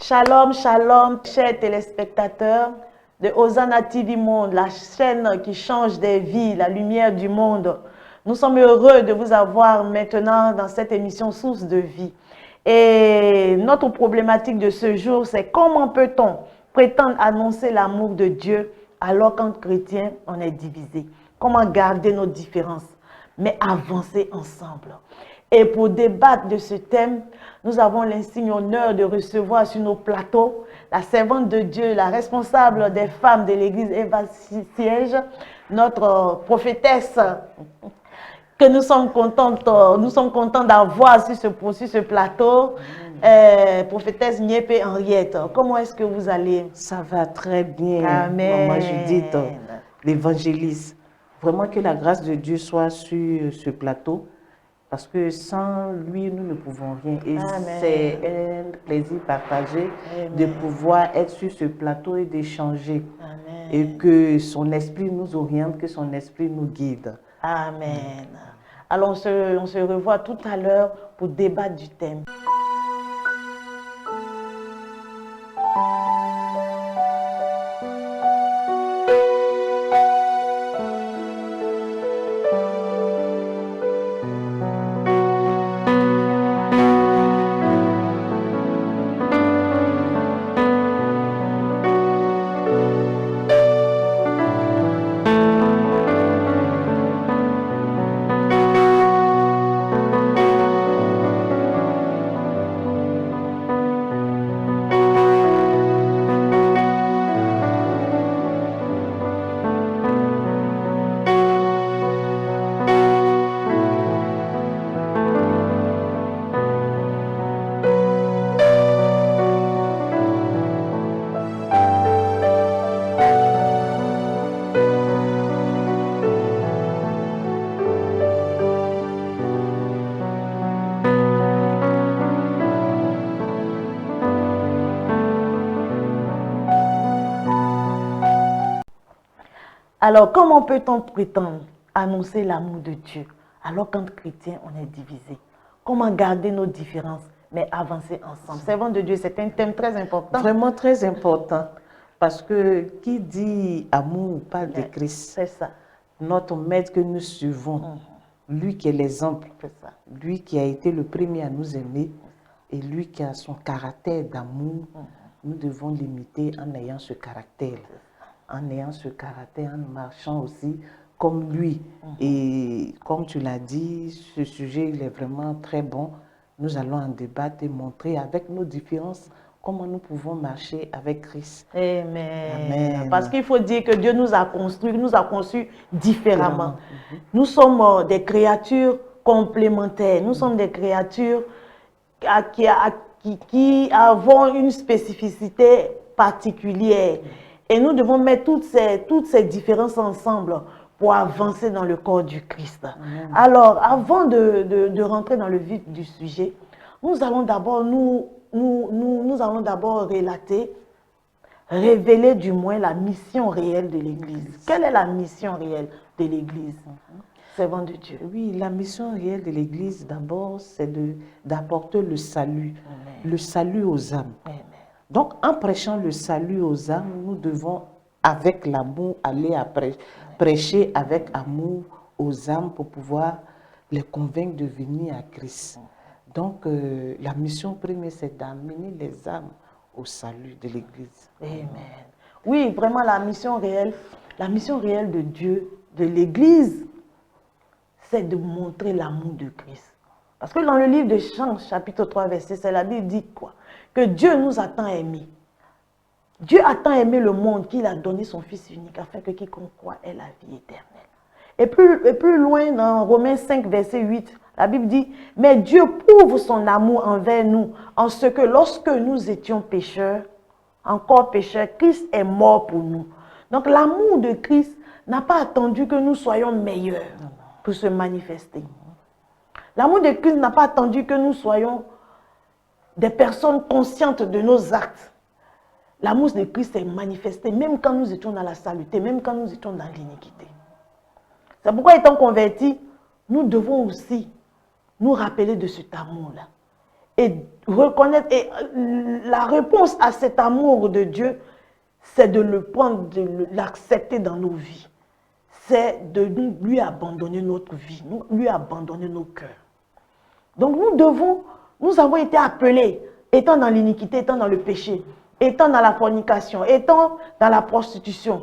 Shalom, shalom, chers téléspectateurs de Hosanna TV Monde, la chaîne qui change des vies, la lumière du monde. Nous sommes heureux de vous avoir maintenant dans cette émission Source de vie. Et notre problématique de ce jour, c'est comment peut-on prétendre annoncer l'amour de Dieu alors qu'en chrétien, on est divisé? Comment garder nos différences, mais avancer ensemble? Et pour débattre de ce thème, nous avons l'insigne honneur de recevoir sur nos plateaux la servante de Dieu, la responsable des femmes de l'église Eva Siège, notre prophétesse que nous sommes contents d'avoir sur ce plateau, prophétesse Niépé Henriette. Comment est-ce que vous allez? Ça va très bien, Amen. Maman Judith, l'évangéliste. Vraiment que la grâce de Dieu soit sur ce plateau, parce que sans lui, nous ne pouvons rien. Et c'est un plaisir partagé de pouvoir être sur ce plateau et d'échanger. Et que son esprit nous oriente, que son esprit nous guide. Amen. Alors on se revoit tout à l'heure pour débattre du thème. Alors, comment peut-on prétendre annoncer l'amour de Dieu alors qu'en chrétien, on est divisé? Comment garder nos différences, mais avancer ensemble? Servant de Dieu, c'est un thème très important. Vraiment très important, parce que qui dit amour parle de Christ. C'est ça. Notre maître que nous suivons, lui qui est l'exemple, lui qui a été le premier à nous aimer, et lui qui a son caractère d'amour, nous devons l'imiter en ayant ce caractère. En ayant ce caractère, en marchant aussi comme lui. Et comme tu l'as dit, ce sujet il est vraiment très bon. Nous allons en débattre et montrer avec nos différences comment nous pouvons marcher avec Christ. Amen. Parce qu'il faut dire que Dieu nous a construits, nous a conçus différemment. Nous sommes des créatures complémentaires. Nous sommes des créatures qui avons une spécificité particulière. Et nous devons mettre toutes ces différences ensemble pour avancer dans le corps du Christ. Alors, avant de rentrer dans le vif du sujet, nous allons d'abord révéler du moins la mission réelle de l'Église. Quelle est la mission réelle de l'Église? Servant de Dieu. Oui, la mission réelle de l'Église, d'abord, c'est d'apporter le salut. Le salut aux âmes. Amen. Donc, en prêchant le salut aux âmes, nous devons, avec l'amour, aller prêcher avec amour aux âmes pour pouvoir les convaincre de venir à Christ. Donc, la mission première, c'est d'amener les âmes au salut de l'Église. Amen. Oui, vraiment, la mission réelle de Dieu, de l'Église, c'est de montrer l'amour de Christ. Parce que dans le livre de Jean, chapitre 3, verset 7, la Bible dit quoi? Que Dieu nous a tant aimés. Dieu a tant aimé le monde qu'il a donné son Fils unique afin que quiconque croit ait la vie éternelle. Et plus loin, dans Romains 5, verset 8, la Bible dit, « Mais Dieu prouve son amour envers nous en ce que lorsque nous étions pécheurs, encore pécheurs, Christ est mort pour nous. » Donc l'amour de Christ n'a pas attendu que nous soyons meilleurs pour se manifester. L'amour de Christ n'a pas attendu que nous soyons des personnes conscientes de nos actes. L'amour de Christ s'est manifesté même quand nous étions dans la saleté, même quand nous étions dans l'iniquité. C'est pourquoi, étant convertis, nous devons aussi nous rappeler de cet amour-là et reconnaître, et la réponse à cet amour de Dieu, c'est de le prendre, de l'accepter dans nos vies. C'est de lui abandonner notre vie, lui abandonner nos cœurs. Donc nous avons été appelés, étant dans l'iniquité, étant dans le péché, étant dans la fornication, étant dans la prostitution.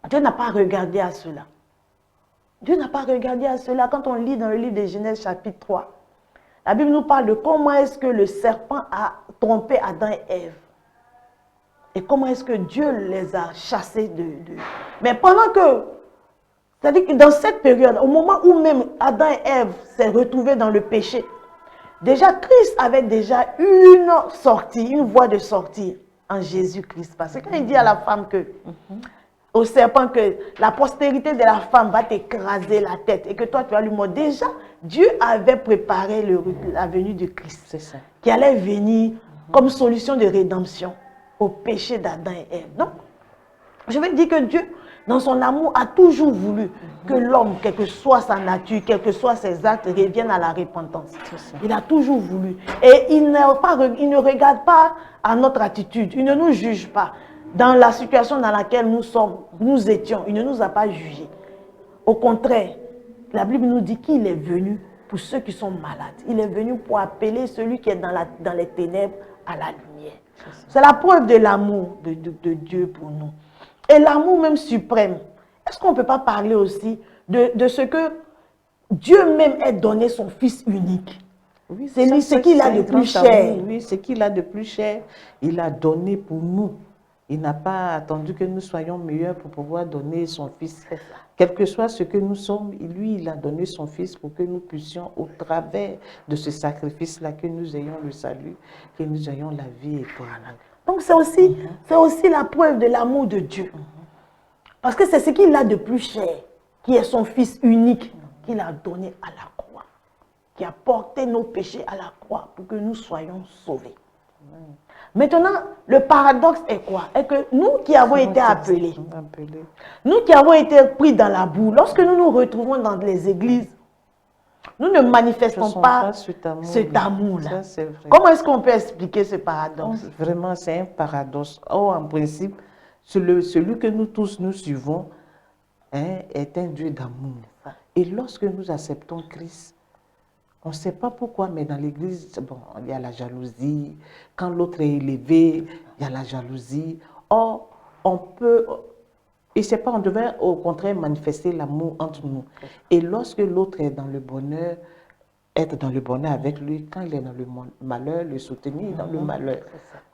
Dieu n'a pas regardé à cela. Dieu n'a pas regardé à cela. Quand on lit dans le livre de Genèse chapitre 3, la Bible nous parle de comment est-ce que le serpent a trompé Adam et Ève. Et comment est-ce que Dieu les a chassés de... Mais pendant que... C'est-à-dire que dans cette période, au moment où même Adam et Ève s'est retrouvés dans le péché, déjà Christ avait déjà une sortie, une voie de sortie en Jésus-Christ. Parce que quand il dit à la femme que... au serpent que la postérité de la femme va t'écraser la tête et que toi tu vas lui mordre. Déjà, Dieu avait préparé la venue de Christ, qui allait venir comme solution de rédemption au péché d'Adam et Ève. Donc, je veux dire que Dieu, dans son amour, a toujours voulu que l'homme, quelle que soit sa nature, quels que soient ses actes, revienne à la repentance. Il a toujours voulu. Et il ne regarde pas à notre attitude, il ne nous juge pas. Dans la situation dans laquelle nous étions, il ne nous a pas jugés. Au contraire, la Bible nous dit qu'il est venu pour ceux qui sont malades. Il est venu pour appeler celui qui est dans les ténèbres à la lumière. C'est la preuve de l'amour de Dieu pour nous. Et l'amour même suprême. Est-ce qu'on ne peut pas parler aussi de ce que Dieu même ait donné son Fils unique? Oui, c'est ce qu'il a de plus cher. Oui, ce qu'il a de plus cher, il a donné pour nous. Il n'a pas attendu que nous soyons meilleurs pour pouvoir donner son Fils. Quel que soit ce que nous sommes, lui, il a donné son Fils pour que nous puissions, au travers de ce sacrifice-là, que nous ayons le salut, que nous ayons la vie éternelle. Donc c'est aussi la preuve de l'amour de Dieu. Parce que c'est ce qu'il a de plus cher, qui est son Fils unique, qu'il a donné à la croix, qui a porté nos péchés à la croix pour que nous soyons sauvés. Maintenant, le paradoxe est quoi? Est que nous qui avons été appelés, nous qui avons été pris dans la boue, lorsque nous nous retrouvons dans les églises, nous ne manifestons pas cet amour-là. Comment est-ce qu'on peut expliquer ce paradoxe? Vraiment, c'est un paradoxe. Or, en principe, celui que nous tous nous suivons est un Dieu d'amour. Et lorsque nous acceptons Christ, on ne sait pas pourquoi, mais dans l'église, bon, il y a la jalousie. Quand l'autre est élevé, il y a la jalousie. Or, on peut, et c'est pas, on devait au contraire manifester l'amour entre nous. Et lorsque l'autre est dans le bonheur, être dans le bonheur avec lui, quand il est dans le malheur, le soutenir dans le malheur.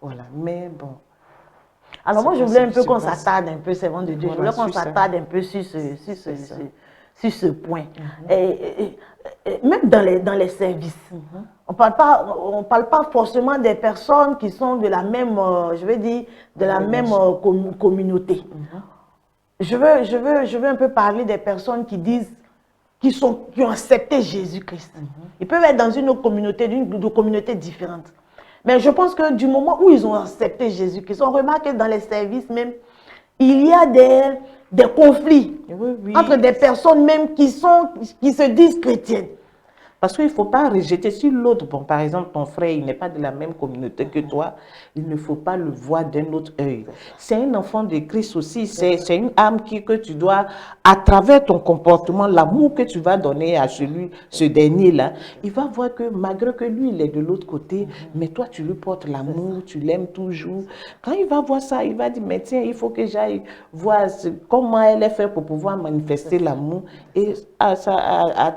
Voilà, mais bon. Alors moi, je voulais un peu qu'on s'attarde un peu, c'est bon de Dieu, je voulais qu'on s'attarde un peu sur ce point. Et même dans les services, on parle pas forcément des personnes qui sont de la même, je veux dire, de la même communauté. Je veux un peu parler des personnes qui disent, qui ont accepté Jésus-Christ. Ils peuvent être dans une autre communauté, de communautés différentes. Mais je pense que du moment où ils ont accepté Jésus-Christ, on remarque que dans les services même, il y a des conflits entre des personnes même qui se disent chrétiennes. Parce qu'il ne faut pas rejeter si l'autre, bon, par exemple, ton frère, il n'est pas de la même communauté que toi, il ne faut pas le voir d'un autre œil. C'est un enfant de Christ aussi, c'est une âme que tu dois, à travers ton comportement, l'amour que tu vas donner à ce dernier-là, il va voir que malgré que lui, il est de l'autre côté, mais toi, tu lui portes l'amour, tu l'aimes toujours. Quand il va voir ça, il va dire, mais tiens, il faut que j'aille voir comment elle est faite pour pouvoir manifester l'amour. Et à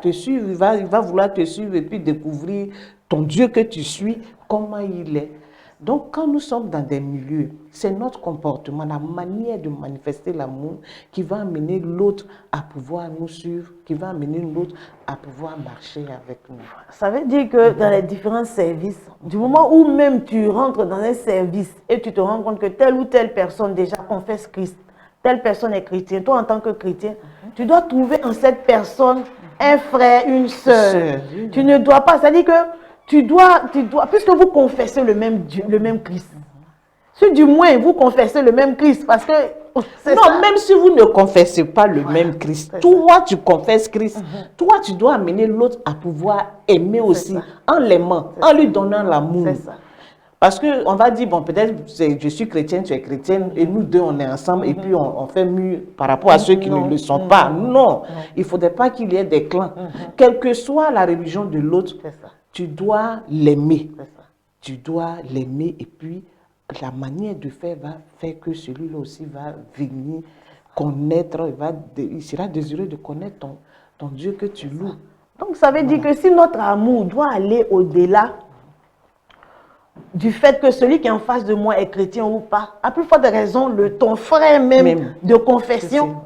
te suivre, il va vouloir te suivre et puis découvrir ton Dieu que tu suis, comment il est. Donc, quand nous sommes dans des milieux, c'est notre comportement, la manière de manifester l'amour qui va amener l'autre à pouvoir nous suivre, qui va amener l'autre à pouvoir marcher avec nous. Ça veut dire que dans les différents services, du moment où même tu rentres dans un service et tu te rends compte que telle ou telle personne déjà confesse Christ, telle personne est chrétienne, toi en tant que chrétien, tu dois trouver en cette personne un frère, une sœur. Tu ne dois pas, c'est-à-dire que tu dois, puisque vous confessez le même Dieu, le même Christ. Si du moins vous confessez le même Christ, parce que C'est Non, ça. même si vous ne confessez pas le même Christ, toi tu confesses Christ, toi tu dois amener l'autre à pouvoir aimer aussi, en l'aimant, en lui donnant l'amour. C'est ça. Parce qu'on va dire, bon, peut-être je suis chrétienne, tu es chrétienne, et nous deux, on est ensemble, et puis on fait mieux par rapport à ceux qui ne le sont pas. Non, il ne faudrait pas qu'il y ait des clans. Quelle que soit la religion de l'autre, tu dois l'aimer. Tu dois l'aimer, et puis la manière de faire va faire que celui-là aussi va venir connaître, il sera désireux de connaître ton Dieu que tu loues. Donc ça veut dire que si notre amour doit aller au-delà du fait que celui qui est en face de moi est chrétien ou pas, à plus forte raison, ton frère même de confession,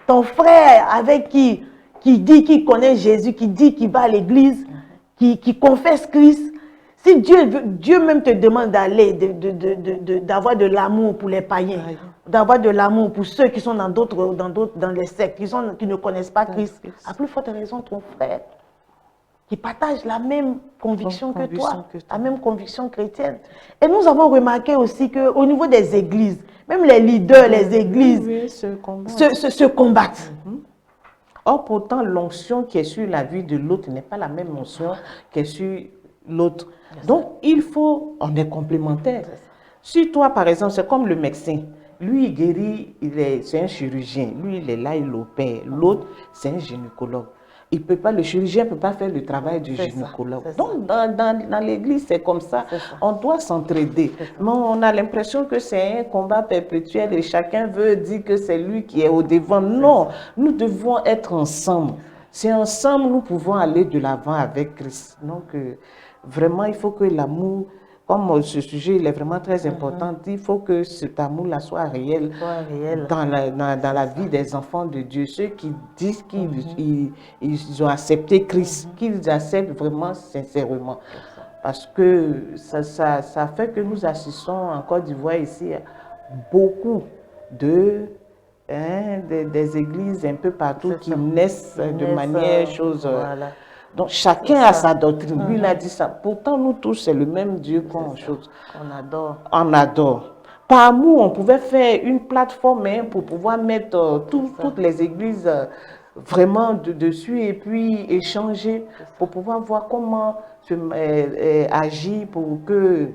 ton frère avec qui dit qu'il connaît Jésus, qui dit qu'il va à l'église, qui confesse Christ, si Dieu même te demande d'aller, d'avoir de l'amour pour les païens, d'avoir de l'amour pour ceux qui sont dans les sectes, qui ne connaissent pas Christ, à plus forte raison, ton frère, qui partagent la même conviction que toi, la même conviction chrétienne. Et nous avons remarqué aussi qu'au niveau des églises, même les leaders, les églises se combattent. Or, pourtant, l'onction qui est sur la vie de l'autre n'est pas la même onction qui est sur l'autre. Donc, on est complémentaires. Si toi, par exemple, c'est comme le médecin, lui, il guérit, c'est un chirurgien, lui, il est là, il opère. L'autre, c'est un gynécologue. Le chirurgien ne peut pas faire le travail du gynécologue. Donc, dans l'église, c'est comme ça. On doit s'entraider. Mais on a l'impression que c'est un combat perpétuel et chacun veut dire que c'est lui qui est au devant. Non, nous devons être ensemble. C'est ensemble nous pouvons aller de l'avant avec Christ. Donc, vraiment, il faut que l'amour, comme ce sujet il est vraiment très important, il faut que cet amour-là soit réel, dans la vie des enfants de Dieu. Ceux qui disent qu'ils ont accepté Christ, qu'ils acceptent vraiment sincèrement. Parce que ça fait que nous assistons en Côte d'Ivoire ici à beaucoup des églises un peu partout qui naissent de manière chose. Donc chacun a sa doctrine. Lui, il a dit ça. Pourtant, nous tous, c'est le même Dieu qu'on chose. On adore. On adore. Par amour, on pouvait faire une plateforme pour pouvoir mettre toutes les églises vraiment dessus et puis échanger pour pouvoir voir comment agir pour que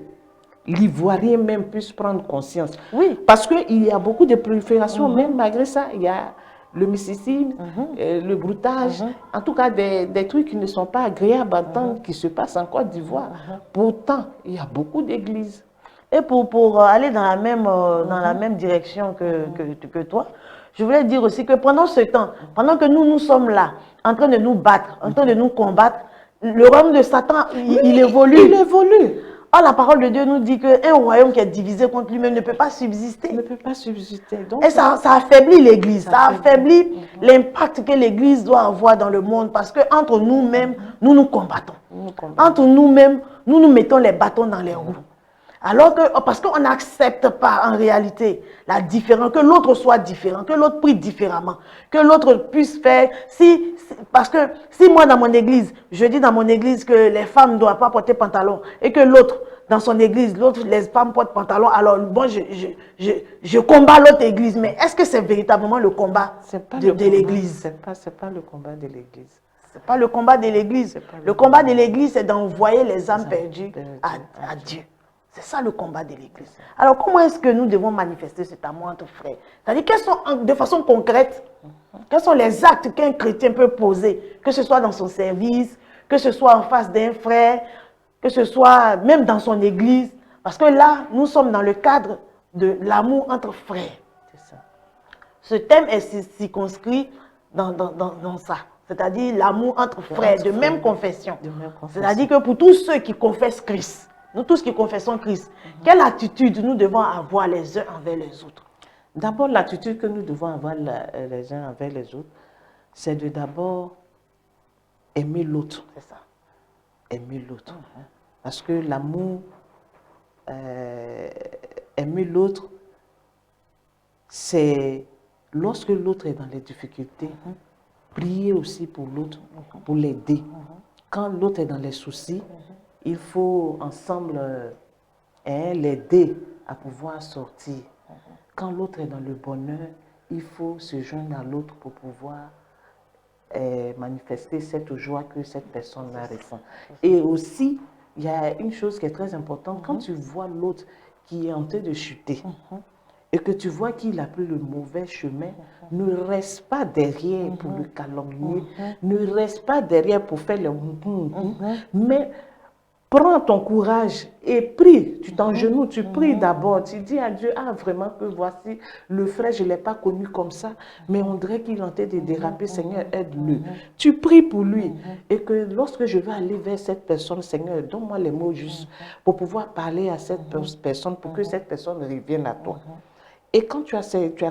l'Ivoirien même puisse prendre conscience. Oui. Parce qu'il y a beaucoup de prolifération, même malgré ça, il y a le mysticisme, le broutage, en tout cas des trucs qui ne sont pas agréables à entendre qui se passent en Côte d'Ivoire. Pourtant, il y a beaucoup d'églises. Et pour aller dans la même direction que toi, je voulais dire aussi que pendant ce temps, pendant que nous sommes là, en train de nous battre, en train de nous combattre, le royaume de Satan, il évolue. Il évolue. Or, la parole de Dieu nous dit qu'un royaume qui est divisé contre lui-même ne peut pas subsister. Ne peut pas subsister. Donc, et ça affaiblit l'Église, ça affaiblit l'impact que l'Église doit avoir dans le monde parce qu'entre nous-mêmes, nous nous combattons. Entre nous-mêmes, nous nous mettons les bâtons dans les roues. Alors que, parce qu'on n'accepte pas en réalité la différence, que l'autre soit différent, que l'autre prie différemment, que l'autre puisse faire, parce que si moi dans mon église, je dis dans mon église que les femmes ne doivent pas porter pantalon et que l'autre, dans son église, les femmes portent pantalon, alors bon, je combats l'autre église, mais est-ce que c'est véritablement le combat de l'église? C'est pas le combat de l'église. C'est pas le combat de l'église. Le combat de l'église, c'est d'envoyer les âmes perdues à Dieu. C'est ça le combat de l'Église. Alors, comment est-ce que nous devons manifester cet amour entre frères? C'est-à-dire, de façon concrète, quels sont les actes qu'un chrétien peut poser, que ce soit dans son service, que ce soit en face d'un frère, que ce soit même dans son église? Parce que là, nous sommes dans le cadre de l'amour entre frères. C'est ça. Ce thème est circonscrit dans ça. C'est-à-dire l'amour entre frères de même confession. C'est-à-dire que pour tous ceux qui confessent Christ, nous tous qui confessons Christ, quelle attitude nous devons avoir les uns envers les autres? D'abord, l'attitude que nous devons avoir les uns envers les autres, c'est de d'abord aimer l'autre. C'est ça. Aimer l'autre. Parce que l'amour, aimer l'autre, c'est lorsque l'autre est dans les difficultés, prier aussi pour l'autre, pour l'aider. Quand l'autre est dans les soucis, il faut ensemble l'aider à pouvoir sortir. quand l'autre est dans le bonheur, il faut se joindre à l'autre pour pouvoir manifester cette joie que cette personne-là ressent. Et aussi, il y a une chose qui est très importante, quand tu vois l'autre qui est en train de chuter, et que tu vois qu'il a pris le mauvais chemin, ne reste pas derrière pour le calomnier, ne reste pas derrière pour faire le mais prends ton courage et prie, tu t'engenouilles, tu pries d'abord, tu dis à Dieu, ah vraiment que voici le frère, je ne l'ai pas connu comme ça, mais on dirait qu'il est en train de déraper, Seigneur, aide-le. Tu pries pour lui et que lorsque je vais aller vers cette personne, Seigneur, donne-moi les mots justes pour pouvoir parler à cette personne, pour que cette personne revienne à toi. Et quand tu as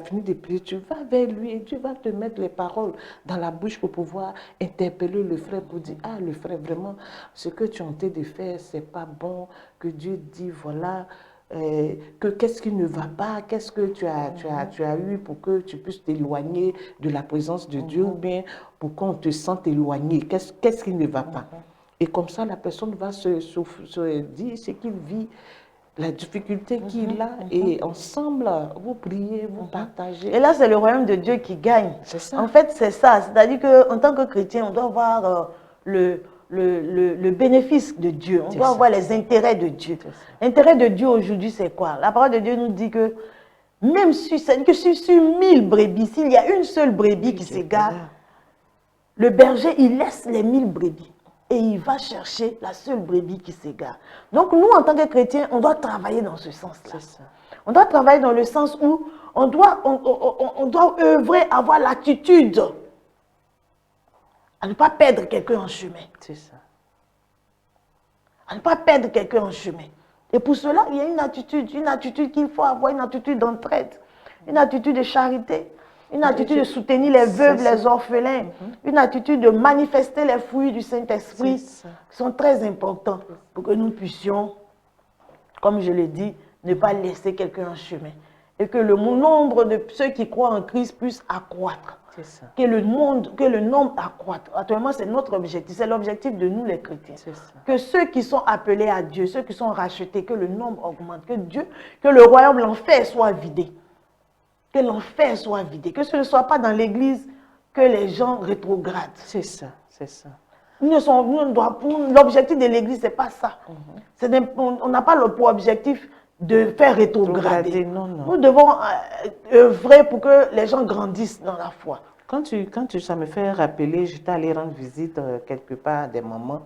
fini de prier, tu vas vers lui et Dieu va te mettre les paroles dans la bouche pour pouvoir interpeller le frère pour dire, ah le frère, vraiment, ce que tu es en train de faire, c'est pas bon, que Dieu dit, voilà, que qu'est-ce qui ne va pas, qu'est-ce que tu as eu pour que tu puisses t'éloigner de la présence de Dieu, ou bien pour qu'on te sente éloigné, qu'est-ce qui ne va pas. Et comme ça, la personne va se dire ce qu'il vit, la difficulté qu'il a, et ensemble, vous priez, vous partagez. Et là, c'est le royaume de Dieu qui gagne. C'est ça. En fait, c'est ça. C'est-à-dire qu'en tant que chrétien, on doit voir le bénéfice de Dieu. On doit voir les intérêts de Dieu. L'intérêt de Dieu aujourd'hui, c'est quoi? La parole de Dieu nous dit que même sur 1000 brebis, s'il y a une seule brebis qui s'égare, le berger, il laisse les 1000 brebis. Et il va chercher la seule brebis qui s'égare. Donc nous, en tant que chrétiens, on doit travailler dans ce sens-là. On doit travailler dans le sens où on doit œuvrer, avoir l'attitude à ne pas perdre quelqu'un en chemin. C'est ça. À ne pas perdre quelqu'un en chemin. Et pour cela, il y a une attitude qu'il faut avoir, une attitude d'entraide, une attitude de charité. Une attitude de soutenir les veuves, les orphelins. Une attitude de manifester les fruits du Saint-Esprit qui sont très importants pour que nous puissions, comme je l'ai dit, ne pas laisser quelqu'un en chemin. Et que le nombre de ceux qui croient en Christ puisse accroître. Que le nombre accroître. Actuellement, c'est notre objectif. C'est l'objectif de nous les chrétiens. Que ceux qui sont appelés à Dieu, ceux qui sont rachetés, que le nombre augmente. Que le royaume, l'enfer soit vidé. Que l'enfer soit vidé, que ce ne soit pas dans l'église que les gens rétrogradent. C'est ça, c'est ça. L'objectif de l'église, ce n'est pas ça. On n'a pas pour objectif de faire rétrograder. Non, non. Nous devons œuvrer pour que les gens grandissent dans la foi. Ça me fait rappeler, j'étais allée rendre visite quelque part à des mamans.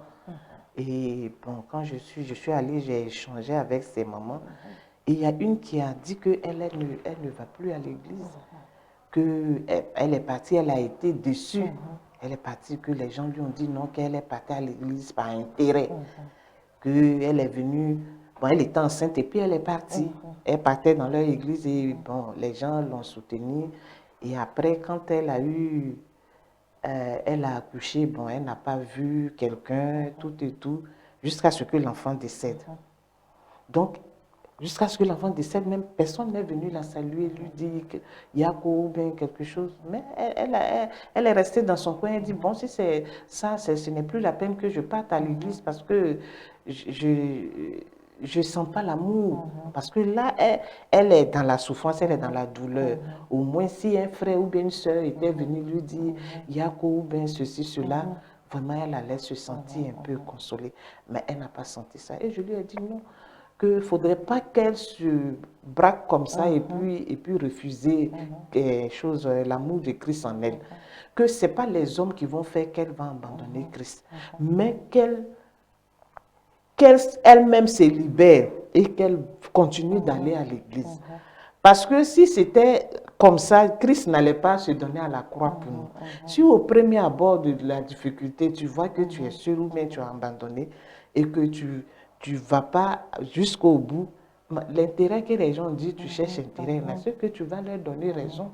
Et bon, quand je suis allée, j'ai échangé avec ces mamans. Et il y a une qui a dit qu'elle ne va plus à l'église, qu'elle est partie, elle a été déçue. Elle est partie, que les gens lui ont dit non, qu'elle est partie à l'église par intérêt. Qu'elle est venue, bon, elle était enceinte et puis elle est partie. Elle partait dans leur église et bon, les gens l'ont soutenue. Et après, quand elle a accouché, bon, elle n'a pas vu quelqu'un, tout et tout, jusqu'à ce que l'enfant décède. Donc, jusqu'à ce que l'enfant décède, même personne n'est venu la saluer, lui dire qu'il y a ou bien quelque chose. Mais elle est restée dans son coin. Elle dit, bon, si c'est ça, ce n'est plus la peine que je parte à l'église parce que je ne sens pas l'amour. Parce que là, elle est dans la souffrance, elle est dans la douleur. Au moins, si un frère ou bien une soeur était venu lui dire, il y a ou bien ceci, cela, vraiment, elle allait se sentir un peu consolée. Mais elle n'a pas senti ça. Et je lui ai dit, non, qu'il ne faudrait pas qu'elle se braque comme ça et puis refuser l'amour de Christ en elle. Que ce n'est pas les hommes qui vont faire qu'elle va abandonner Christ, mais qu'elle-même se libère et qu'elle continue d'aller à l'église. Parce que si c'était comme ça, Christ n'allait pas se donner à la croix pour nous. Si au premier abord de la difficulté, tu vois que tu es seul ou bien tu as abandonné et que tu ne vas pas jusqu'au bout, l'intérêt que les gens disent, tu cherches intérêt, c'est que tu vas leur donner raison.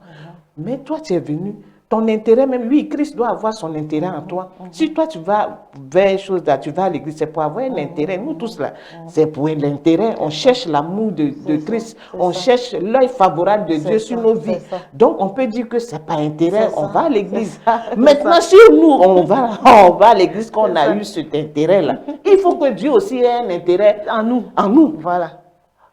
Mais toi, tu es venu, ton intérêt, même lui, Christ doit avoir son intérêt en toi. Si toi, tu vas vers choses là, tu vas à l'église, c'est pour avoir un intérêt. Nous tous là, c'est pour l'intérêt. On cherche l'amour de Christ, on cherche l'œil favorable de Dieu sur nos vies. Donc, on peut dire que ce n'est pas intérêt, on va à l'église. Maintenant, si nous, on va à l'église, qu'on a eu cet intérêt-là, il faut que Dieu aussi ait un intérêt en nous. En nous. Voilà.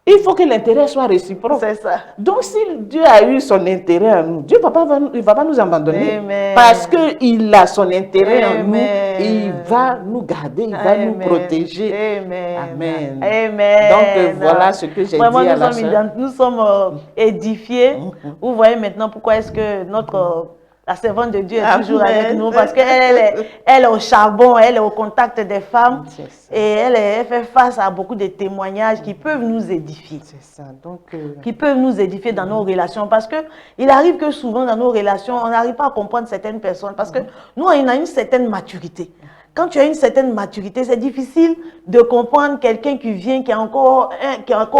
Il faut que l'intérêt soit réciproque. C'est ça. Donc, si Dieu a eu son intérêt en nous, Dieu ne va pas nous abandonner. Amen. Parce qu'il a son intérêt en nous, Amen. il va nous garder, il va nous Amen. protéger. Amen. Amen. Amen. Donc, voilà ce que j'ai dit Vraiment, à la sœur. nous sommes édifiés. Vous voyez maintenant pourquoi est-ce que la servante de Dieu est toujours avec nous, parce qu'elle elle est au charbon, elle est au contact des femmes et elle fait face à beaucoup de témoignages qui peuvent nous édifier. C'est ça. Donc, qui peuvent nous édifier dans nos relations, parce que il arrive que souvent dans nos relations, on n'arrive pas à comprendre certaines personnes, parce que nous, on a une certaine maturité. Quand tu as une certaine maturité, c'est difficile de comprendre quelqu'un qui vient, qui est encore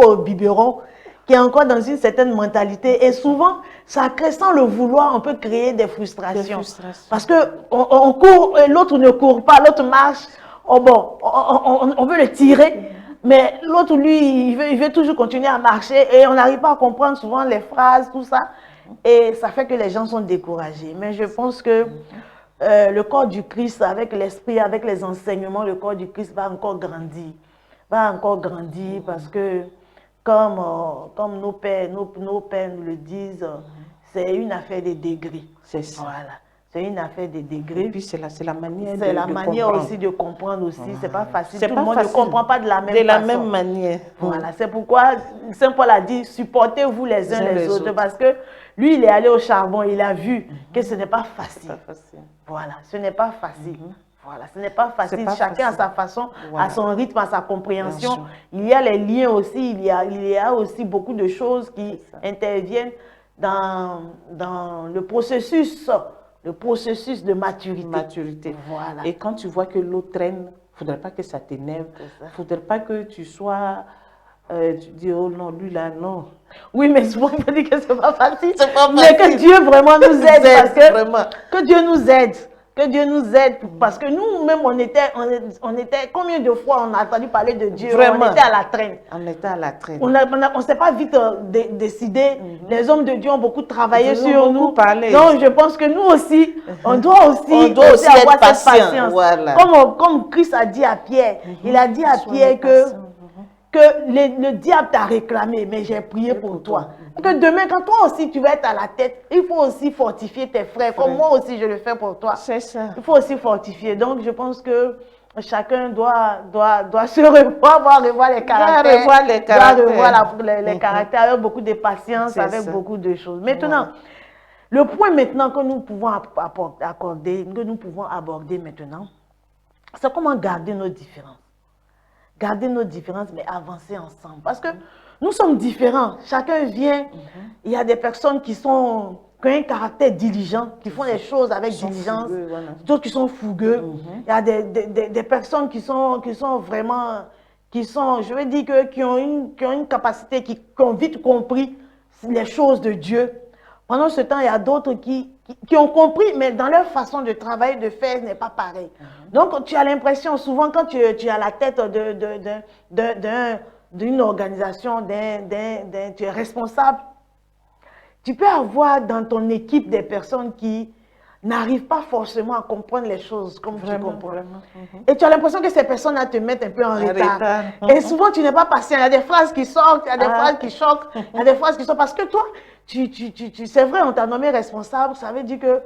au biberon, qui est encore dans une certaine mentalité. Et souvent, ça crée, sans le vouloir, on peut créer des frustrations. Parce que on court, l'autre ne court pas, l'autre marche. Oh bon, on veut le tirer, mais l'autre, lui, il veut toujours continuer à marcher et on n'arrive pas à comprendre souvent les phrases, tout ça. Et ça fait que les gens sont découragés. Mais je pense que le corps du Christ, avec l'esprit, avec les enseignements, le corps du Christ va encore grandir. Va encore grandir parce que comme nos pères nous le disent, c'est une affaire de degrés. C'est ça. Voilà. C'est une affaire de degrés. Et puis c'est la manière C'est la manière comprendre. aussi de comprendre aussi. C'est pas facile. C'est Tout pas le monde facile. ne comprend pas de la même façon. De la même manière. Voilà. C'est pourquoi Saint Paul a dit, supportez-vous les uns les autres. Parce que lui, il est allé au charbon. Il a vu que ce n'est pas facile. Voilà. Ce n'est pas facile. Voilà, ce n'est pas facile. Chacun à sa façon, à son rythme, à sa compréhension. Il y a les liens aussi, il y a aussi beaucoup de choses qui interviennent dans le processus de maturité. Voilà. Et quand tu vois que l'eau traîne, il ne faudrait pas que ça t'énerve. Il ne faudrait pas que tu sois... tu dis, oh non, lui là, non. Oui, mais souvent, il faut dire que ce n'est pas facile. C'est pas mais que Dieu vraiment nous aide. Parce que Dieu nous aide. Que Dieu nous aide, parce que nous-mêmes, on était, combien de fois on a entendu parler de Dieu? Vraiment. On était à la traîne. On était à la traîne. On ne s'est pas vite décidé. Les hommes de Dieu ont beaucoup travaillé sur nous. Parlé. Donc, je pense que nous aussi, on doit aussi avoir cette patience. Voilà. Comme Christ a dit à Pierre, il a dit à Pierre que le diable t'a réclamé, mais j'ai prié pour toi. Que demain, quand toi aussi tu vas être à la tête, il faut aussi fortifier tes frères, comme moi aussi je le fais pour toi. C'est ça. Il faut aussi fortifier. Donc je pense que chacun doit se revoir, revoir les caractères. Les caractères avec beaucoup de patience, avec beaucoup de choses. Maintenant, le point maintenant que nous pouvons aborder maintenant, c'est comment garder nos différences. Garder nos différences, mais avancer ensemble. Parce que nous sommes différents. Chacun vient. Il y a des personnes qui ont un caractère diligent, qui font les choses avec diligence. D'autres qui sont fougueux. Il y a des personnes qui sont vraiment, je veux dire, qui ont une capacité, qui ont vite compris les choses de Dieu. Pendant ce temps, il y a d'autres qui ont compris, mais dans leur façon de travailler, de faire, ce n'est pas pareil. Donc, tu as l'impression, souvent, quand tu es à la tête d'une organisation, tu es responsable, tu peux avoir dans ton équipe des personnes qui n'arrivent pas forcément à comprendre les choses comme tu comprends. Et tu as l'impression que ces personnes-là te mettent un peu en retard. Et souvent, tu n'es pas patient. Il y a des phrases qui sortent, il y a des phrases qui choquent, il y a des phrases qui sortent. Parce que toi, c'est vrai, on t'a nommé responsable. Ça veut dire que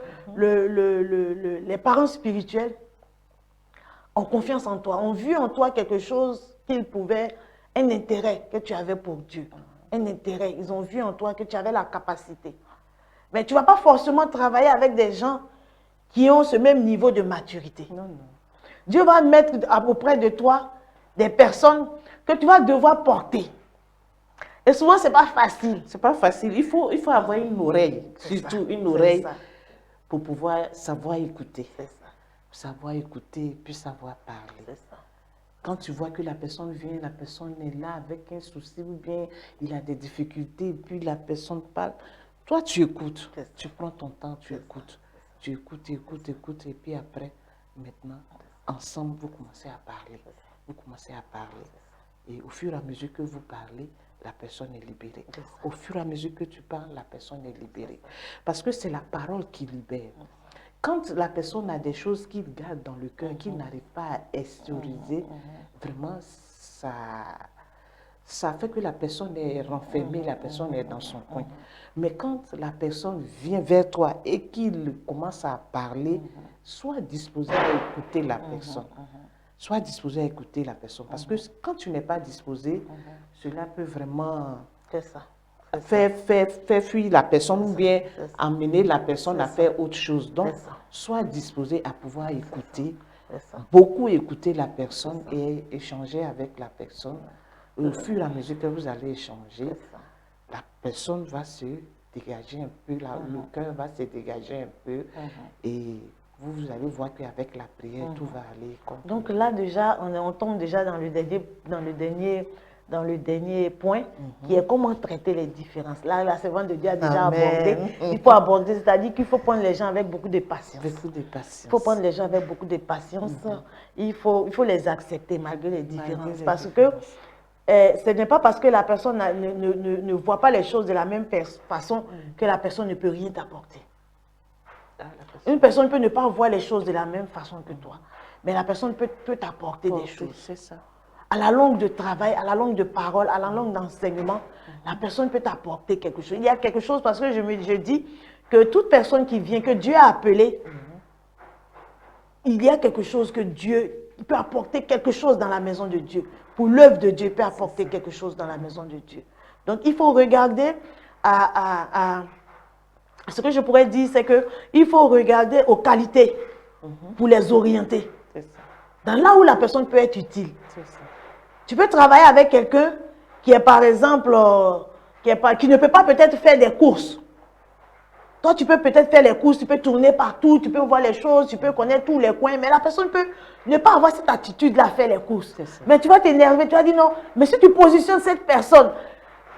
les parents spirituels ont confiance en toi, ont vu en toi quelque chose qu'ils pouvaient, un intérêt que tu avais pour Dieu. Un intérêt. Ils ont vu en toi que tu avais la capacité. Mais tu ne vas pas forcément travailler avec des gens qui ont ce même niveau de maturité. Non. Dieu va mettre auprès de toi des personnes que tu vas devoir porter. Et souvent, ce n'est pas facile. Ce n'est pas facile. Il faut avoir une oreille, surtout une oreille, pour pouvoir savoir écouter. Savoir écouter, puis savoir parler. Quand tu vois que la personne vient, la personne est là avec un souci ou bien il a des difficultés, puis la personne parle, toi tu écoutes, tu prends ton temps, tu écoutes, et puis après, maintenant, ensemble, vous commencez à parler. Vous commencez à parler. Et au fur et à mesure que vous parlez, la personne est libérée. Au fur et à mesure que tu parles, la personne est libérée. Parce que c'est la parole qui libère. Quand la personne a des choses qu'il garde dans le cœur, qu'il n'arrive pas à extérioriser, vraiment, ça fait que la personne est renfermée, la personne est dans son coin. Mais quand la personne vient vers toi et qu'il commence à parler, sois disposé à écouter la personne. Sois disposé à écouter la personne. Parce que quand tu n'es pas disposé, cela peut vraiment faire fuir la personne ou bien amener la personne à faire autre chose. Donc, sois disposé à pouvoir écouter, beaucoup écouter la personne et échanger avec la personne. Au fur et à mesure que vous allez échanger, la personne va se dégager un peu, le cœur va se dégager un peu et vous allez voir qu'avec la prière, tout va aller. Donc là déjà, on tombe déjà dans le dernier point, qui est comment traiter les différences. Là, la servante de Dieu a déjà abordé. Il faut aborder, c'est-à-dire qu'il faut prendre les gens avec beaucoup de patience. Il faut prendre les gens avec beaucoup de patience. Il faut les accepter malgré les différences. Parce que ce n'est pas parce que la personne ne voit pas les choses de la même façon que la personne ne peut rien t'apporter. Une personne peut ne pas voir les choses de la même façon que toi, mais la personne peut t'apporter des choses. C'est ça. À la longue de travail, à la longue de parole, à la longue d'enseignement, la personne peut t'apporter quelque chose. Il y a quelque chose, parce que je dis que toute personne qui vient, que Dieu a appelée, il y a quelque chose que Dieu peut apporter, quelque chose dans la maison de Dieu. Pour l'œuvre de Dieu, peut apporter quelque chose dans la maison de Dieu. Donc, il faut regarder ce que je pourrais dire, c'est qu'il faut regarder aux qualités pour les orienter. Dans là où la personne peut être utile. Tu peux travailler avec quelqu'un qui est, par exemple, qui ne peut pas peut-être faire des courses. Toi, tu peux peut-être faire les courses, tu peux tourner partout, tu peux voir les choses, tu peux connaître tous les coins, mais la personne peut ne pas avoir cette attitude-là à faire les courses. Mais tu vas t'énerver, tu vas dire non, mais si tu positionnes cette personne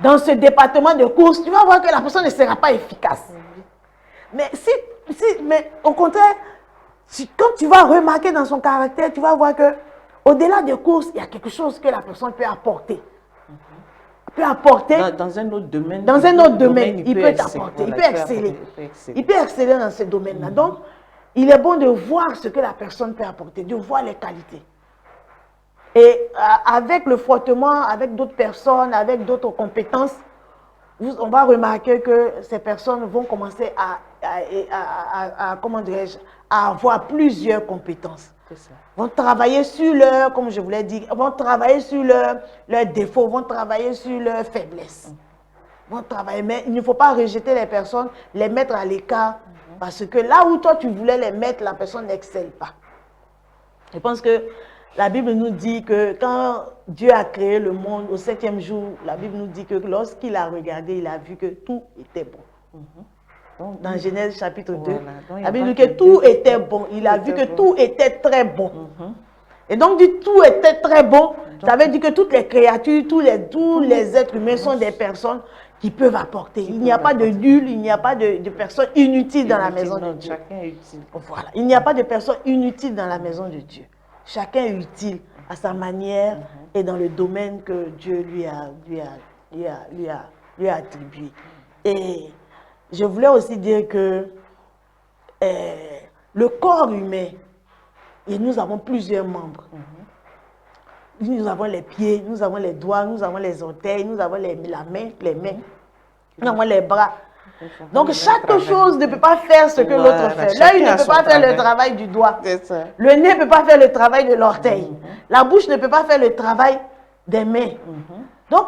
dans ce département de courses, tu vas voir que la personne ne sera pas efficace. Mais mais au contraire, quand tu vas remarquer dans son caractère, tu vas voir que au-delà des courses, il y a quelque chose que la personne peut apporter. Peut apporter dans un autre domaine. Dans un autre domaine, il peut t'apporter, il peut exceller. Il peut exceller dans ce domaine-là. Donc, il est bon de voir ce que la personne peut apporter, de voir les qualités. Et avec le frottement, avec d'autres personnes, avec d'autres compétences, on va remarquer que ces personnes vont commencer comment dirais-je, à avoir plusieurs compétences. Vont travailler sur leur, comme je vous l'ai dit, vont travailler sur leurs défauts, vont travailler sur leurs faiblesses. Vont travailler, mais il ne faut pas rejeter les personnes, les mettre à l'écart, parce que là où toi tu voulais les mettre, la personne n'excelle pas. Je pense que la Bible nous dit que quand Dieu a créé le monde au 7e jour, la Bible nous dit que lorsqu'il a regardé, il a vu que tout était bon. Dans Genèse chapitre 2, la Bible dit que tout était bon. Il a vu que tout était très bon. Et donc, dit tout était très bon, ça veut dire que toutes les créatures, tous les êtres humains sont des personnes qui peuvent apporter. Il n'y a pas de nul, il n'y a pas de personnes inutiles dans la maison de Dieu. Chacun est utile. Voilà. Il n'y a pas de personnes inutiles dans la maison de Dieu. Chacun est utile à sa manière et dans le domaine que Dieu lui a attribué. Et je voulais aussi dire que le corps humain, et nous avons plusieurs membres. Nous avons les pieds, nous avons les doigts, nous avons les orteils, nous avons les mains, nous avons les bras. Donc chaque chose ne peut pas faire ce que l'autre fait. L'œil ne peut pas faire le travail du doigt. Le nez ne peut pas faire le travail de l'orteil. La bouche ne peut pas faire le travail des mains. Donc,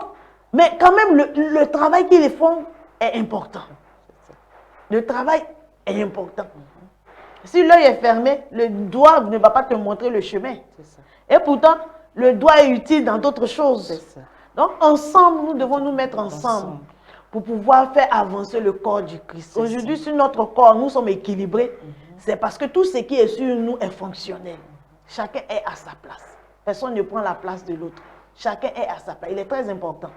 mais quand même, le travail qu'ils font est important. Le travail est important. Si l'œil est fermé, le doigt ne va pas te montrer le chemin. Et pourtant, le doigt est utile dans d'autres choses. Donc, ensemble, nous devons nous mettre ensemble pour pouvoir faire avancer le corps du Christ. Aujourd'hui, sur notre corps, nous sommes équilibrés. C'est parce que tout ce qui est sur nous est fonctionnel. Chacun est à sa place. Personne ne prend la place de l'autre. Chacun est à sa place. Il est très important.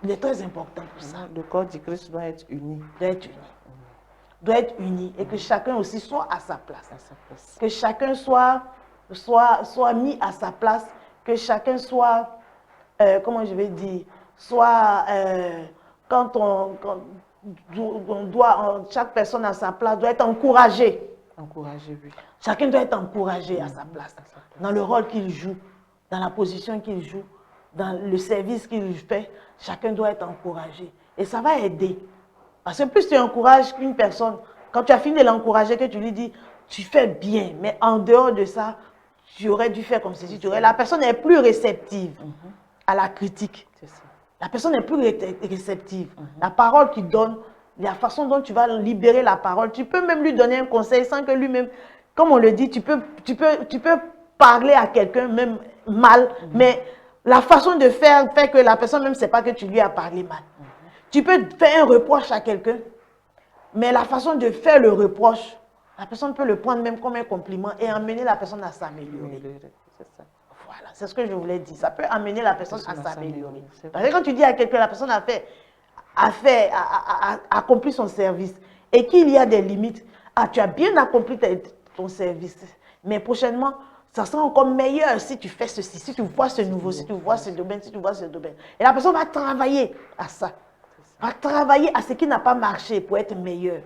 Il est très important pour ça. Le corps du Christ doit être uni. Doit être uni. Doit être uni. Et que chacun aussi soit à sa place. Que chacun soit mis à sa place. Que chacun soit, comment je vais dire, soit, quand on doit, chaque personne à sa place doit être encouragée. Encouragé, oui. Chacun doit être encouragé à sa place. Dans le rôle qu'il joue, dans la position qu'il joue. dans le service qu'il fait, chacun doit être encouragé. Et ça va aider. Parce que plus tu encourages une personne, quand tu as fini de l'encourager, que tu lui dis, tu fais bien, mais en dehors de ça, tu aurais dû faire comme ceci. La personne est plus réceptive à la critique. La personne est plus réceptive. La parole qu'il donne, la façon dont tu vas libérer la parole, tu peux même lui donner un conseil sans que lui-même, comme on le dit, tu peux parler à quelqu'un même mal, mais la façon de faire fait que la personne même ne sait pas que tu lui as parlé mal. Tu peux faire un reproche à quelqu'un, mais la façon de faire le reproche, la personne peut le prendre même comme un compliment et amener la personne à s'améliorer. Voilà, c'est ce que je voulais dire. Ça peut amener la personne à s'améliorer. Parce que quand tu dis à quelqu'un, la personne a accompli son service et qu'il y a des limites, tu as bien accompli ton service, mais prochainement, ça sera encore meilleur si tu fais ceci, si tu vois ce nouveau, si tu vois ce domaine, si tu vois ce domaine. Et la personne va travailler à ça. Va travailler à ce qui n'a pas marché pour être meilleur.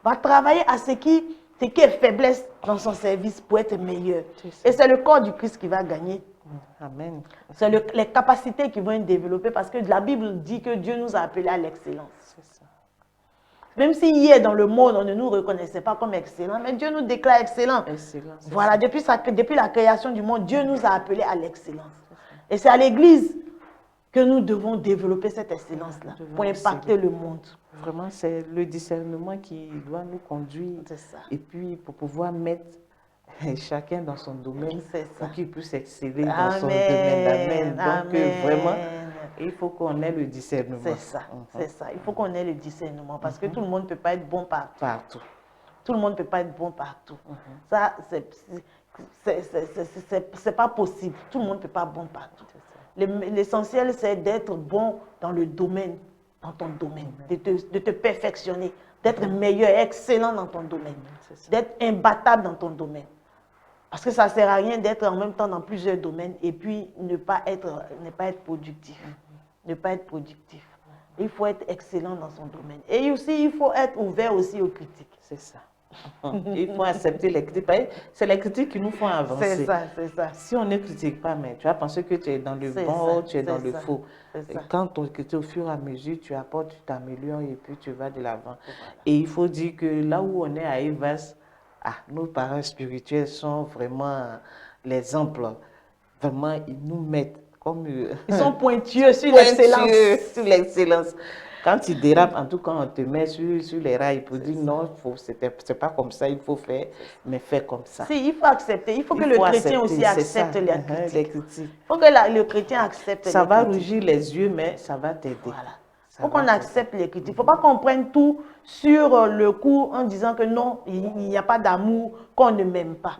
Va travailler à ce qui est faiblesse dans son service pour être meilleur. Et c'est le corps du Christ qui va gagner. Amen. C'est les capacités qui vont être développées parce que la Bible dit que Dieu nous a appelés à l'excellence. Même si hier dans le monde, on ne nous reconnaissait pas comme excellents, mais Dieu nous déclare excellents. Voilà, depuis la création du monde, Dieu nous a appelés à l'excellence. Et c'est à l'Église que nous devons développer cette excellence-là pour impacter le monde. Vraiment, c'est le discernement qui doit nous conduire. Et puis, pour pouvoir mettre chacun dans son domaine, pour qu'il puisse exceller dans son domaine. Amen. Donc, vraiment, il faut qu'on ait le discernement. C'est ça, c'est ça. Il faut qu'on ait le discernement parce que tout le monde ne peut pas être bon partout. Tout le monde ne peut pas être bon partout. Ça, c'est pas possible. Tout le monde ne peut pas être bon partout. L'essentiel, c'est d'être bon dans le domaine, dans ton domaine, de te perfectionner, d'être meilleur, excellent dans ton domaine, d'être imbattable dans ton domaine. Parce que ça ne sert à rien d'être en même temps dans plusieurs domaines et puis ne pas être productif. Ne pas être productif. Il faut être excellent dans son domaine. Et aussi, il faut être ouvert aussi aux critiques. C'est ça. Il faut accepter les critiques. C'est les critiques qui nous font avancer. C'est ça, c'est ça. Si on ne critique pas, mais tu vas penser que tu es dans le bon ou tu es dans le faux. Quand on critique au fur et à mesure, tu apportes, tu t'améliores et puis tu vas de l'avant. Voilà. Et il faut dire que là où on est à Evas, nos parents spirituels sont vraiment l'exemple. Vraiment, ils nous mettent comme... Ils sont pointueux sur l'excellence. Sur l'excellence. Quand ils dérapent, en tout cas, on te met sur les rails pour dire non, c'est pas comme ça, il faut faire, mais fais comme ça. Si, il faut accepter. Il faut que le chrétien aussi accepte les critiques. Il faut que le chrétien accepte les critiques. Ça va rougir les yeux, mais ça va t'aider. Voilà. Il faut qu'on accepte les critiques. Il ne faut pas qu'on prenne tout sur le coup en disant que non, il n'y a pas d'amour, qu'on ne m'aime pas.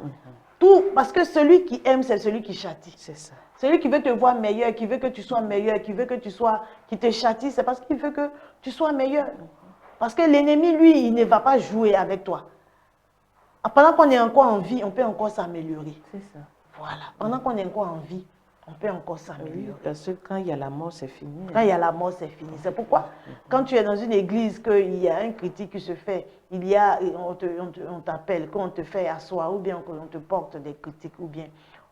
Tout, parce que celui qui aime, c'est celui qui châtie. C'est ça. Celui qui veut te voir meilleur, qui veut que tu sois meilleur, qui te châtie, c'est parce qu'il veut que tu sois meilleur. Parce que l'ennemi, lui, il ne va pas jouer avec toi. Pendant qu'on est encore en vie, on peut encore s'améliorer. C'est ça. Voilà. Pendant qu'on est encore en vie, on peut encore s'améliorer. Oui, parce que quand il y a la mort, c'est fini. Quand il y a la mort, c'est fini. C'est pourquoi, quand tu es dans une église, qu'il y a un critique qui se fait, on t'appelle, qu'on te fait asseoir, ou bien qu'on te porte des critiques, ou bien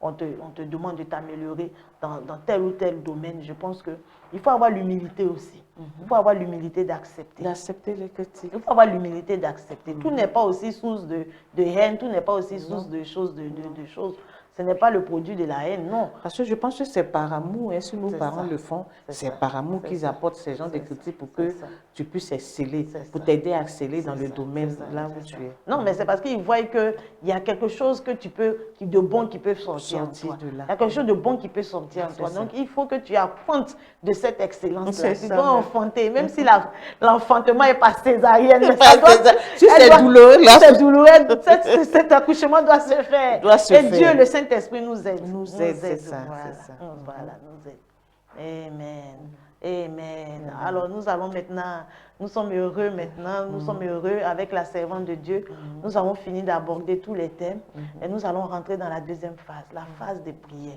on te demande de t'améliorer dans tel ou tel domaine, je pense qu'il faut avoir l'humilité aussi. Il faut avoir l'humilité d'accepter. D'accepter les critiques. Il faut avoir l'humilité d'accepter. Tout n'est pas aussi source de haine, tout n'est pas aussi source de choses. Ce n'est pas le produit de la haine, non. Parce que je pense que c'est par amour, hein, si nos parents le font, c'est par amour qu'ils apportent ces gens de critiques pour que tu puisses exceller, pour t'aider à exceller dans le domaine là où tu es. Non, mais c'est parce qu'ils voient qu'il y a quelque chose de bon qui peut sortir en toi. Il y a quelque chose de bon qui peut sortir en toi. Donc, il faut que tu affantes de cette excellence-là. Tu dois enfanter, même si l'enfantement n'est pas césarienne. Si c'est douloureux, cet accouchement doit se faire. Et Dieu, le Saint-Esprit nous aide. Nous aide, c'est ça. Voilà, nous aide. Amen. Amen. Alors nous allons maintenant, nous sommes heureux maintenant, nous sommes heureux avec la servante de Dieu. Nous avons fini d'aborder tous les thèmes et nous allons rentrer dans la deuxième phase, la phase des prières.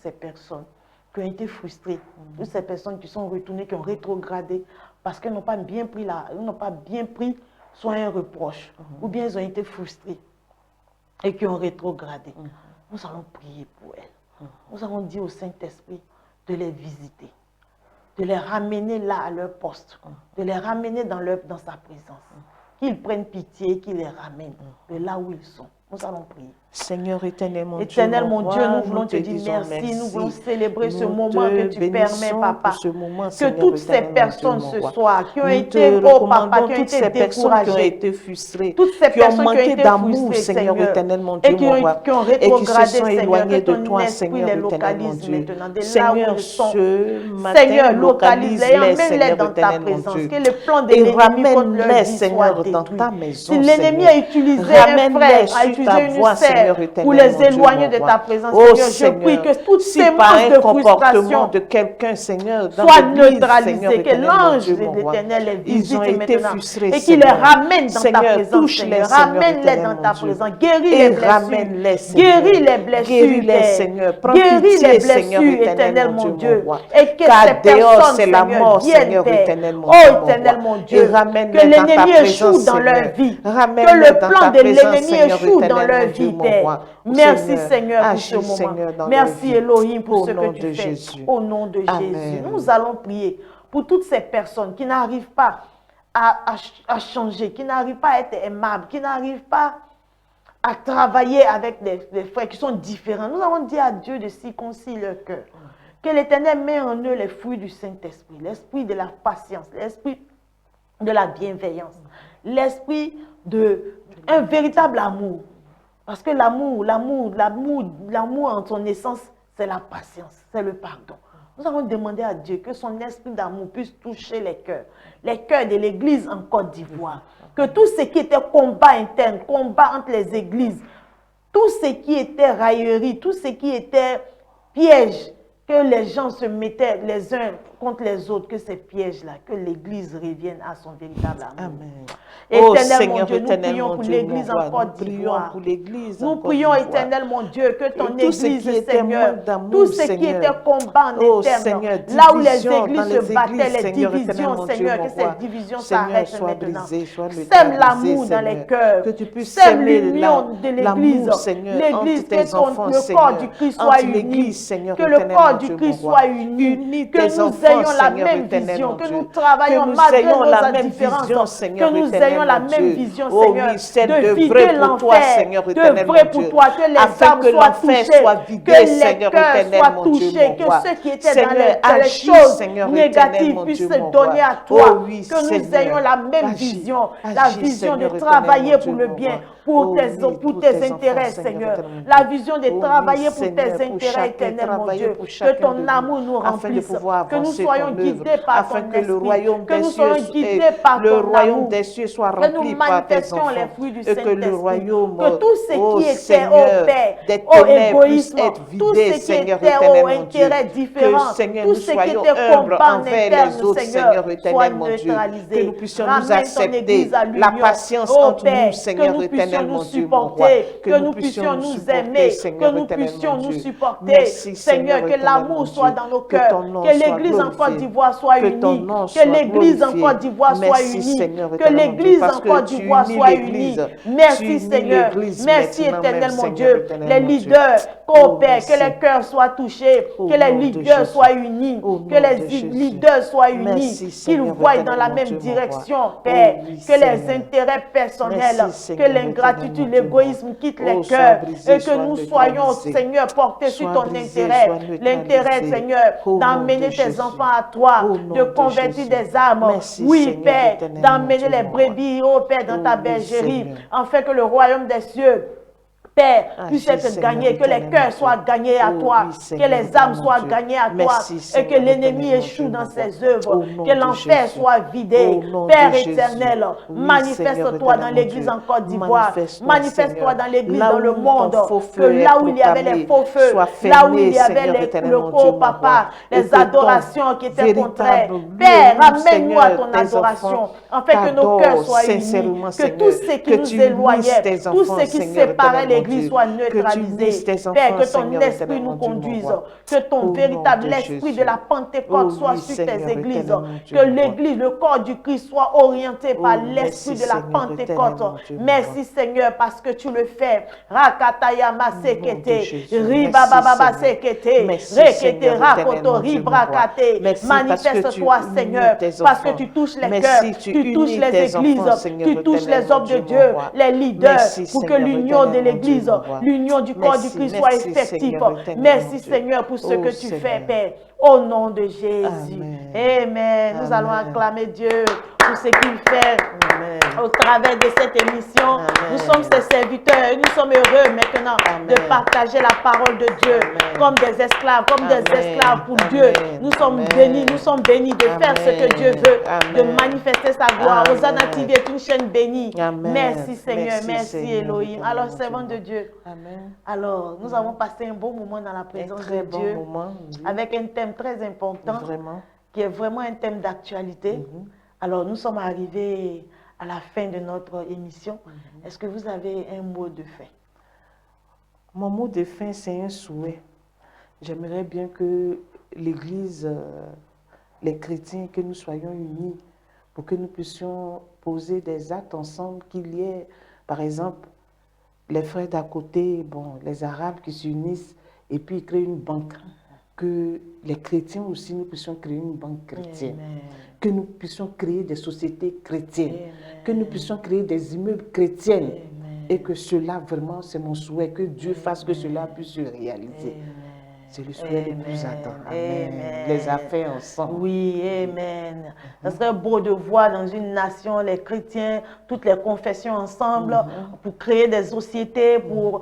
ces personnes qui ont été frustrées, toutes ces personnes qui sont retournées, qui ont rétrogradé, parce qu'elles n'ont pas bien pris soit un reproche, ou bien elles ont été frustrées et qui ont rétrogradé. Nous allons prier pour elles. Nous allons dire au Saint-Esprit de les visiter, de les ramener là à leur poste, de les ramener dans sa présence. Qu'ils prennent pitié, qu'ils les ramènent de là où ils sont. Nous allons prier. Seigneur éternel, mon Dieu, nous voulons te dire merci. Nous voulons célébrer ce moment que tu permets, Papa. Que toutes ces personnes ce soir qui ont été, oh Papa, qui ont été découragées, qui ont été frustrées, toutes ces qui ont personnes qui ont manqué été d'amour, frustrées, Seigneur éternel, mon et Dieu, mon roi, qui ont et qui se rétrogradé, sont Seigneur, éloignés que de ton toi, esprit Seigneur les éternel, mon localise Dieu. maintenant, de là où Seigneur, ils sont. ce matin, Seigneur, localise-les, emmène-les Seigneur dans ta éternel, mon présence. Dieu. Que le plan de Et l'ennemi contre leur ramène-les, vie soit Seigneur, dans détruit. ta maison, Si l'ennemi Seigneur. a utilisé un Ramène-les frère, a sur utilisé ta une voie, sœur Seigneur pour éternel, les mon Dieu, éloigner mon de roi. ta présence, Oh, Seigneur, je prie que toutes si ces par monstres un de comportement frustration de quelqu'un, Seigneur, dans soient l'église, Seigneur neutralisés, que éternel, mon l'ange Dieu, de mon roi, l'Éternel les ils visite ont été maintenant frustrés, et qu'il les Seigneur. ramène dans ta Seigneur, présence, touche-les, Seigneur. Seigneur Ramène-les éternel, dans mon ta Dieu. présence. Guéris Et les blessures. ramène-les, Seigneur. Guéris les blessures, Guéris-les, Père. Seigneur. Prends Guéris pitié, les Seigneur blessures, éternel, mon Dieu, mon roi. Et que Car ces dehors, personnes, c'est la Seigneur, mort, viennent, Seigneur Père. éternel, mon Oh, Dieu, mon éternel, roi. mon Et Dieu. Que ramène-les dans ta l'ennemi échoue présence, dans leur Seigneur. vie. Que Ramène-les le dans plan ta de présence, l'ennemi Seigneur échoue dans éternel, leur mon Dieu, vie, mon Père. roi. Merci, Seigneur, pour agis, ce moment. Seigneur, dans leur Merci, vie. Elohim, pour Au ce nom que tu de fais. Jésus. Au nom de Amen. Jésus. Nous allons prier pour toutes ces personnes qui n'arrivent pas à changer, qui n'arrivent pas à être aimables, qui n'arrivent pas à travailler avec des frères qui sont différents. Nous allons dire à Dieu de circoncire leur cœur. Que l'Éternel met en eux les fruits du Saint-Esprit, l'esprit de la patience, l'esprit de la bienveillance, l'esprit d'un véritable amour. Parce que l'amour en son essence, c'est la patience, c'est le pardon. Nous allons demander à Dieu que son esprit d'amour puisse toucher les cœurs de l'Église en Côte d'Ivoire. Que tout ce qui était combat interne, combat entre les églises, tout ce qui était raillerie, tout ce qui était piège, que les gens se mettaient les uns contre les autres, que ces pièges-là, que l'Église revienne à son véritable amour. Amen. Éternel, mon Dieu, nous prions pour l'Église en Côte d'Ivoire. Nous prions, éternel, mon Dieu, que ton Église, Seigneur, tout ce qui était combat en interne, là où les églises se battaient, les divisions, Seigneur, que ces divisions s'arrêtent maintenant. Sème l'amour dans les cœurs, sème l'union de l'Église, l'Église, que le corps du Christ soit uni, que le corps du Christ soit uni, que nous ayons la même vision, que nous travaillons malgré nos différences, que nous ayons la même vision, Seigneur, de vider l'enfer, de vrai pour toi, que les âmes soient touchées, que les cœurs soient touchés, que ceux qui étaient dans les choses négatives puissent se donner à toi, que nous ayons la même vision, la vision de travailler pour le bien, pour tes intérêts, Seigneur, la vision de travailler pour tes intérêts, éternel, mon Dieu, que ton amour nous remplisse, que nous soyons guidés par ton esprit, que nous soyons guidés par ton amour, que nous manifestions les fruits du Saint-Esprit, que tout ce qui était, oh Père, au égoïsme, tout ce qui était au intérêt différent, tout ce qui était combat en interne, Seigneur, soit neutralisé. Que nous puissions nous accepter la patience entre nous, Seigneur éternel, mon Dieu, mon roi. Que nous puissions nous aimer, que nous puissions nous supporter, Seigneur, que l'amour soit dans nos cœurs, que l'Église en Côte d'Ivoire soit unie, que l'Église en Côte d'Ivoire soit unie, que l'Église en Côte d'Ivoire soit unie. Merci Seigneur, merci éternel mon Dieu, les leaders, oh Père, que les cœurs soient touchés, que les leaders soient unis, que les leaders soient unis, qu'ils voient dans la même direction, Père, que les intérêts personnels, que l'ingratitude, l'égoïsme quittent les cœurs et que nous soyons, Seigneur, portés sur ton intérêt, l'intérêt, Seigneur, d'emmener tes enfants à toi, de convertir des âmes, oui, Père, d'emmener les brebis, oh Père, dans ta bergerie, afin que le royaume des cieux, Père, puisse être gagné, que les cœurs soient gagnés à toi, que les âmes soient gagnées à toi, et que l'ennemi échoue dans ses œuvres, que l'enfer soit vidé. Père éternel, manifeste-toi dans l'Église en Côte d'Ivoire, manifeste-toi dans l'Église dans le monde, que là où il y avait les faux feux, là où il y avait le oh papa, les adorations qui étaient contraires, Père, ramène-nous à ton adoration, afin que nos cœurs soient unis, que tout ce qui nous éloignait, tout ce qui séparait l'Église, l'église Dieu. soit Que tu neutralisée. unisses tes Père, enfants, que ton Seigneur esprit éternel, nous mon Dieu, mon conduise. roi. Que ton Au nom véritable de esprit de Jésus. la Pentecôte Oh soit oui, sur tes Seigneur églises. éternel, mon Dieu, Que mon roi. l'église, le corps du Christ soit orienté par Oh, l'esprit merci, de la Seigneur éternel, Pentecôte. mon Dieu, mon Merci roi. Seigneur parce que tu le fais. Rakataya Au nom de masekete. Jésus. Merci, Ribababa Seigneur. sekete. Merci, Rekete Seigneur éternel, rakoto mon Dieu, mon roi. ribrakate. Merci parce que tu Manifeste-toi unis Seigneur. tes Parce que enfants. tu touches les cœurs. Merci, tu Tu touches unis les tes églises. enfants, Seigneur Tu touches éternel, les mon hommes de Dieu, mon Dieu. roi. Les leaders. Merci, Pour que Seigneur l'union de éternel, mon Dieu, l'église, mon roi. l'union du corps du Merci, Christ soit merci, effective. Seigneur éternel, mon Merci Dieu. Seigneur pour ce Oh, que tu fais, Seigneur. Père. Au nom de Jésus. Amen. Amen. Nous allons Amen. acclamer Dieu pour ce qu'il fait Amen. au travers de cette émission. Amen. Nous sommes ses serviteurs et nous sommes heureux maintenant Amen. de partager la parole de Dieu Amen. comme des esclaves, comme Amen. des esclaves pour Amen. Dieu. Nous sommes Amen. bénis, nous sommes bénis de faire ce que Dieu Amen. veut, de Amen. manifester sa gloire. Amen. Hosanna TV est une chaîne bénie. Amen. Merci Seigneur, Merci, merci Seigneur, Elohim. éternel, Alors, mon Dieu, servant mon de Dieu, Amen. alors nous avons passé un bon moment dans la Un présence très de bon Dieu moment. Oui. avec un thème très important Vraiment. qui est vraiment un thème d'actualité. Alors, nous sommes arrivés à la fin de notre émission. Est-ce que vous avez un mot de fin? Mon mot de fin, c'est un souhait. J'aimerais bien que l'Église, les chrétiens, que nous soyons unis pour que nous puissions poser des actes ensemble, qu'il y ait, par exemple, les frères d'à côté, bon, les Arabes qui s'unissent et puis créent une banque. Que les chrétiens aussi, nous puissions créer une banque chrétienne. Amen. Que nous puissions créer des sociétés chrétiennes. Amen. Que nous puissions créer des immeubles chrétiens. Amen. Et que cela, vraiment, c'est mon souhait, que Dieu fasse que cela puisse se réaliser. Amen. C'est le souhait le plus Amen. attend. Amen. Amen. Les affaires ensemble. Oui, Amen. Ça serait beau de voir dans une nation les chrétiens, toutes les confessions ensemble, pour créer des sociétés, pour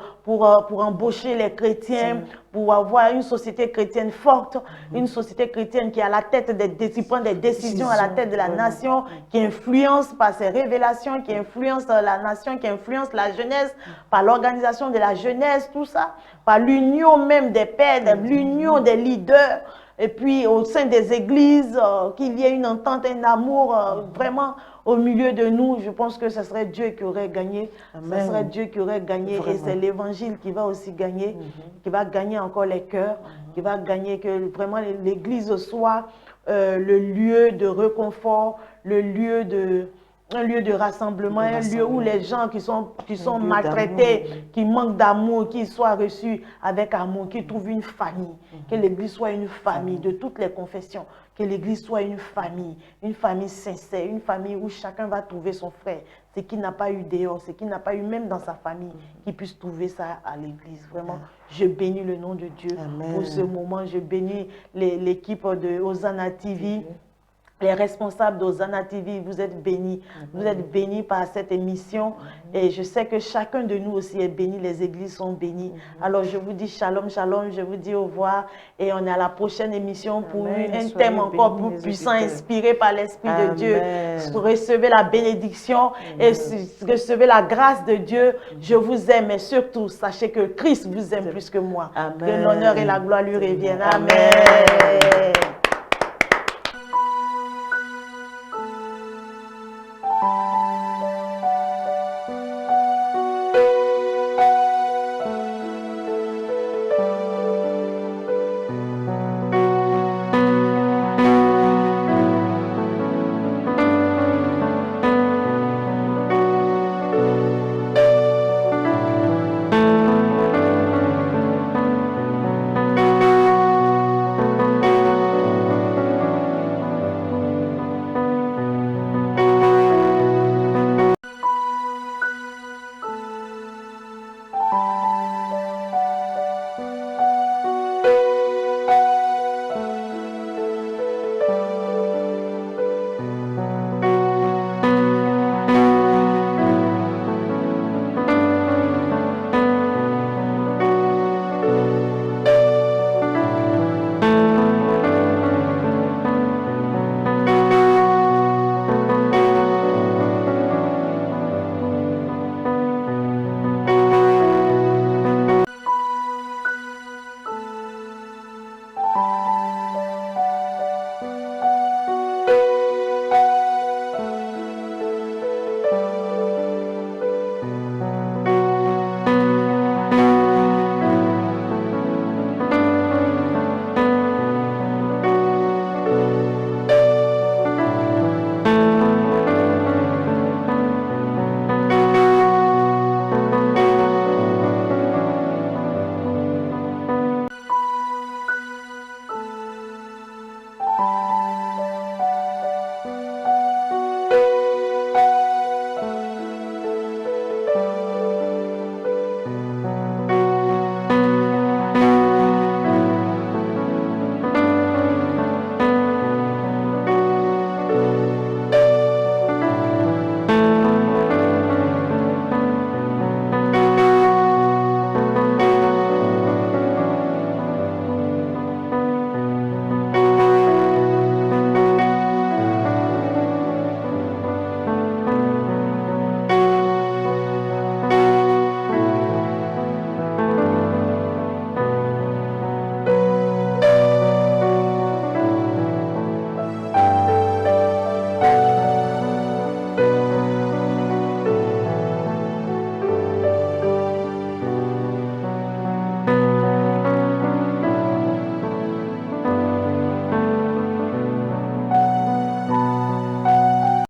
embaucher les chrétiens, pour avoir une société chrétienne forte, une société chrétienne qui est à la tête qui prend des décisions à la tête de la nation, qui influence par ses révélations, qui influence la nation, qui influence la jeunesse, par l'organisation de la jeunesse, tout ça, par l'union même des pères, l'union des leaders, et puis au sein des églises, qu'il y ait une entente, un amour vraiment au milieu de nous. Je pense que ce serait Dieu qui aurait gagné. Amen. Ce serait Dieu qui aurait gagné. Vraiment. Et c'est l'évangile qui va aussi gagner, qui va gagner encore les cœurs, qui va gagner que vraiment l'église soit le lieu de réconfort, un lieu de rassemblement, un lieu où les gens qui sont maltraités, qui manquent d'amour, qu'ils soient reçus avec amour, qu'ils trouvent une famille, que l'église soit une famille de toutes les confessions, que l'église soit une famille sincère, une famille où chacun va trouver son frère, ce qu'il n'a pas eu dehors, ce qu'il n'a pas eu même dans sa famille, qu'il puisse trouver ça à l'église. Vraiment, je bénis le nom de Dieu pour ce moment, je bénis l'équipe de Hosanna TV. Les responsables d'Hosanna TV, vous êtes bénis. Vous êtes bénis par cette émission. Et je sais que chacun de nous aussi est béni. Les églises sont bénies. Alors je vous dis shalom, shalom. Je vous dis au revoir. Et on est à la prochaine émission pour un thème encore plus puissant, inspiré par l'Esprit de Dieu. Recevez la bénédiction et recevez la grâce de Dieu. Je vous aime. Et surtout, sachez que Christ vous aime plus que moi. Que l'honneur et la gloire lui reviennent. Amen.